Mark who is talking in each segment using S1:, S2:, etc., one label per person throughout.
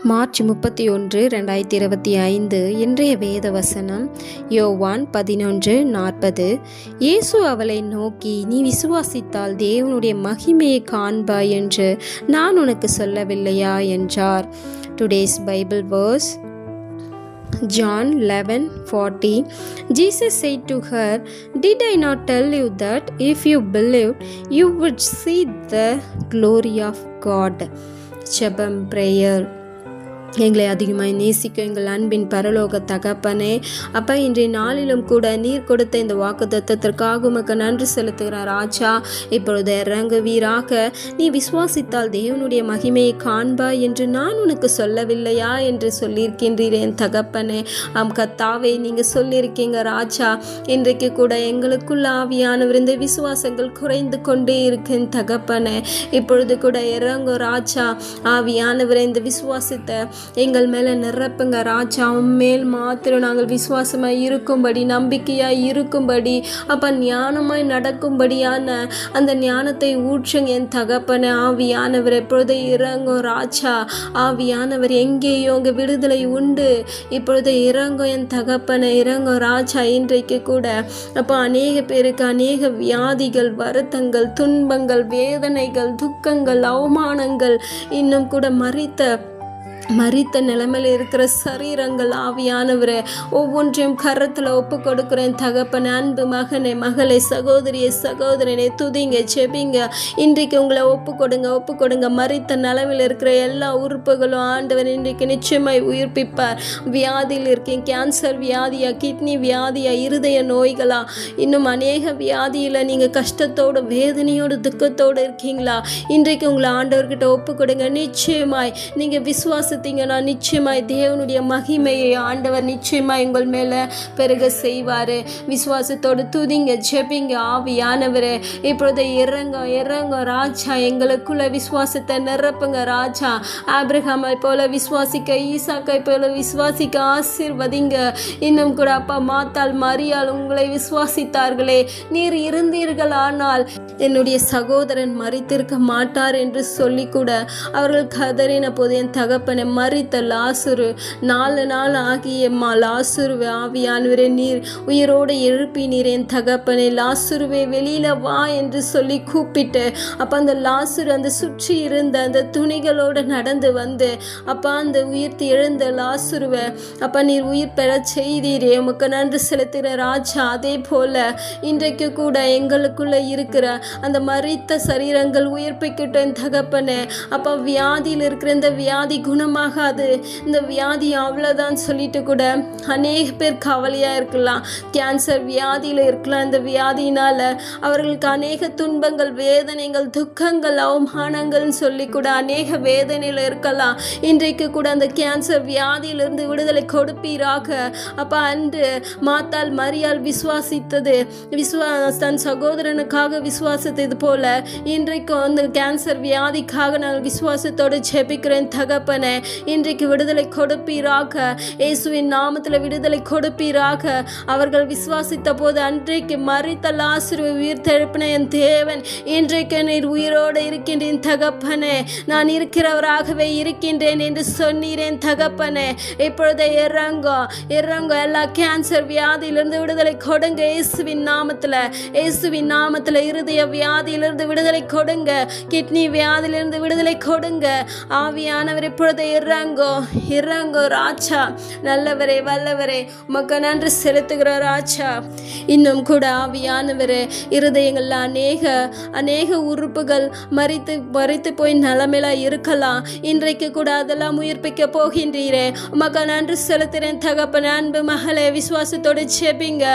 S1: March 31, 2025 இன்றைய வேத வசனம் யோவான் 11:40. இயேசு அவளை நோக்கி, நீ விசுவாசித்தால் தேவனுடைய மகிமையை காண்பாய் என்று நான் உனக்கு சொல்லவில்லையா என்றார். Today's Bible verse John 11:40. Jesus said to her, Did I not tell you that if you believed, you would see the glory of God? ஜெபம், பிரேயர். எங்களை அதிகமாய் நேசிக்கும் எங்கள் அன்பின் பரலோக தகப்பனே, அப்பா, இன்றைய நாளிலும் கூட நீர் கொடுத்த இந்த வாக்கு தத்தத்திற்காக உமக்கு நன்றி செலுத்துகிறார். ராஜா, இப்பொழுது இறங்குவீராக. நீ விசுவாசித்தால் தேவனுடைய மகிமையை காண்பாய் என்று நான் உனக்கு சொல்லவில்லையா என்று சொல்லியிருக்கின்றேன் தகப்பனே. கர்த்தாவே, நீங்கள் சொல்லியிருக்கீங்க ராஜா. இன்றைக்கு கூட எங்களுக்குள்ள ஆவியானவர் இந்த விசுவாசங்கள் குறைந்து கொண்டே இருக்கேன் தகப்பனே. இப்பொழுது கூட இறங்கு ராஜா. ஆவியானவரை இந்த விசுவாசத்தை எங்கள் மேலே நிரப்புங்க ராஜா. மேல் மாத்திரம் நாங்கள் விசுவாசமாய் இருக்கும்படி, நம்பிக்கையாய் இருக்கும்படி, அப்போ ஞானமாய் நடக்கும்படியான அந்த ஞானத்தை ஊற்றுங்க என் தகப்பனை. ஆவியானவர் எப்பொழுது இறங்கும் ராஜா. ஆவியானவர் எங்கேயோ உங்கள் விடுதலை உண்டு. இப்பொழுது இறங்கும் என் தகப்பனை, இறங்கும் ராஜா. இன்றைக்கு கூட அப்போ அநேக பேருக்கு அநேக வியாதிகள், வருத்தங்கள், துன்பங்கள், வேதனைகள், துக்கங்கள், அவமானங்கள், இன்னும் கூட மரித்த நிலைமையில் இருக்கிற சரீரங்கள், ஆவியானவரே, ஒவ்வொன்றையும் கரத்தில் ஒப்பு கொடுக்குறேன் தகப்பன. அன்பு மகனே, மகளே, சகோதரியை, சகோதரனே, துதிங்க, செபிங்க. இன்றைக்கு உங்களை ஒப்பு கொடுங்க. மரித்த நிலைமையில் இருக்கிற எல்லா உறுப்புகளும் ஆண்டவர் இன்றைக்கு நிச்சயமாய் உயிர்ப்பிப்பார். வியாதியில் இருக்கீங்க, கேன்சர் வியாதியா, கிட்னி வியாதியா, இருதய நோய்களா, இன்னும் அநேக வியாதியில் நீங்கள் கஷ்டத்தோடு, வேதனையோடு, துக்கத்தோடு இருக்கீங்களா? இன்றைக்கு உங்களை ஆண்டவர்கிட்ட ஒப்பு கொடுங்க. நிச்சயமாய் நீங்கள் விசுவாசத்தீங்கன்னா நிச்சயமாய் தேவனுடைய மகிமையை ஆண்டவர் நிச்சயமாய் உங்கள் மேலே பெருக செய்வார். விசுவாசத்தோடு துதிங்க, ஜெபிங்க. ஆவியானவரே, இப்பொழுது இறங்க ராஜா. எங்களுக்குள்ள விசுவாசத்தை நிரப்புங்க ராஜா. ஆபிரகாமை போல விசுவாசிக்க, ஈசாக்கை போல விசுவாசிக்க ஆசீர்வதிங்க. இன்னும் கூட அப்பா, மாத்தாள், மரியாள் உங்களை விசுவாசித்தார்களே. நீர் இருந்தீர்கள், ஆனால் என்னுடைய சகோதரன் மரித்திருக்க மாட்டார் என்று சொல்லி கூட அவர்கள் கதறின போது என் தகப்பனை, மரித்த லாசரு 4 நாள் ஆகிய லாசருவே, ஆவியானவரே, நீர் உயிரோடு எழுப்பினீர் என் தகப்பனை. லாசருவே, வெளியில வா என்று சொல்லி கூப்பிட்டு, அப்போ அந்த லாசரு அந்த சுற்றி இருந்த அந்த துணிகளோடு நடந்து வந்து, அப்பா, அந்த உயிர்த்து எழுந்த லாசருவை அப்பா நீர் உயிர் பெற செய்தீரே. உமக்கு நன்றி செலுத்துகிற ராஜா. அதே போல இன்றைக்கு கூட எங்களுக்குள்ள இருக்கிற அந்த மரித்த சரீரங்கள் உயிர்ப்பிக்கிட்ட என் தகப்பனே. அப்பா, வியாதியில் இருக்கிற இந்த வியாதி குணமாகாது, இந்த வியாதி அவ்வளோதான் சொல்லிட்டு கூட அநேக பேர் கவலையாக இருக்கலாம். கேன்சர் வியாதியில் இருக்கலாம். இந்த வியாதியினால் அவர்களுக்கு அநேக துன்பங்கள், வேதனைகள், துக்கங்கள், அவமானங்கள்னு சொல்லி கூட அநேக வேதனையில் இருக்கலாம். இன்றைக்கு கூட அந்த கேன்சர் வியாதியிலிருந்து விடுதலை கொடுப்பீராக. அப்போ அன்று மாத்தாள், மரியாள் விசுவாசித்தது, தன் சகோதரனுக்காக விசுவாசித்தது போல இன்றைக்கு அந்த கேன்சர் வியாதிக்காக நாங்கள் விசுவாசத்தோடு ஜெபிக்கிறேன் தகப்பனே. இன்றைக்கு விடுதலை கொடுப்பீராக. இயேசுவின் நாமத்தில் விடுதலை கொடுப்பீராக. அவர்கள் விசுவாசித்த போது அன்றைக்கு மரித்த லாசருவை உயிர் தெழுப்பின என் தேவன், இன்றைக்கு நீர் உயிரோடு இருக்கின்றேன் தகப்பனே. நான் இருக்கிறவராகவே இருக்கின்றேன் என்று சொன்னீரேன் தகப்பனே. இப்பொழுது இறங்கோ. எல்லா கேன்சர் வியாதியிலிருந்து விடுதலை கொடுங்க இயேசுவின் நாமத்தில். இருதய வியாதியிலிருந்து விடுதலை கொடுங்க. கிட்னி வியாதியிலிருந்து விடுதலை கொடுங்க. ஆவியானவர் இப்பொழுது இறங்கோ ராஜா. நல்லவரே, வல்லவரே, உமக்கு நன்றி செலுத்துகிற ராஜா. இன்னும் கூட ஆவியானவரே, இருதயங்கள்ல அநேக உறுப்புகள் மரித்து போய் நிலைமையில இருக்கலாம். இன்றைக்கு கூட அதெல்லாம் உயிர்ப்பிக்க போகின்றீரே. உமக்கு நன்றி செலுத்துகிறேன் தகப்பன. அன்பு மகளே, விசுவாசத்தோடு ஜெபிங்க,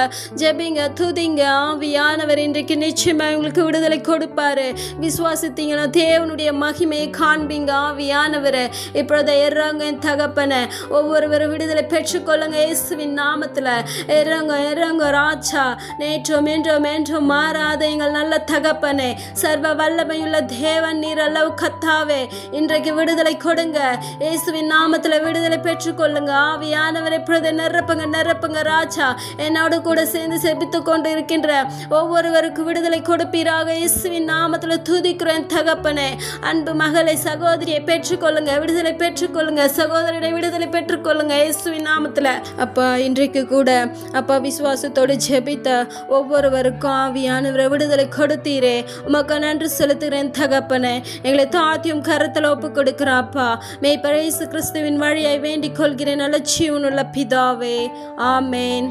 S1: துதிங்க. ஆவியானவர் இன்றைக்கு நிச்சயமா உங்களுக்கு விடுதலை கொடுப்பாரு. விசுவாசித்தீங்கன்னா தேவனுடைய மகிமையை காண்பீங்க. ஆவியானவரை இப்பொழுது இறங்க என் தகப்பனை. ஒவ்வொருவரும் விடுதலை பெற்றுக்கொள்ளுங்க இயேசுவின் நாமத்தில். இறங்க ராஜா. நேற்றும் என்றும் மாறாத எங்கள் நல்ல தகப்பனே, சர்வ வல்லமையுள்ள தேவன் நீர் அல்லவு கத்தாவே. இன்றைக்கு விடுதலை கொடுங்க இயேசுவின் நாமத்தில். விடுதலை பெற்றுக்கொள்ளுங்க. ஆவியானவரை இப்பொழுது நிரப்புங்க ராஜா. என்னோடு கூட சேர்ந்து செபித்து கொண்டு இருக்கின்ற ஒவ்வொருவருக்கு விடுதலை கொடுப்பீராக இயேசுவின் நாமத்தில் துதிக்கிறேன் தகப்பனே. அன்பு மகளை, சகோதரியை பெற்றுக்கொள்ளுங்க. விடுதலை பெற்றுக்கொள்ளுங்க. சகோதரனை விடுதலை பெற்றுக்கொள்ளுங்க இயேசுவின் நாமத்தில். அப்பா, இன்றைக்கு கூட அப்பா விசுவாசத்தோடு ஜெபித்த ஒவ்வொருவருக்கும் ஆவியானவரை விடுதலை கொடுத்தீரே, உமக்கு நன்றி செலுத்துகிறேன் தகப்பனே. எங்களை தாத்தியும் கரத்தில் ஒப்பு கொடுக்கிறாப்பா. மேய்ப்பர் இயேசு கிறிஸ்துவின் வழியை வேண்டிக் கொள்கிறேன் நல்ல ஜீவனுள்ள பிதாவே. ஆமேன்.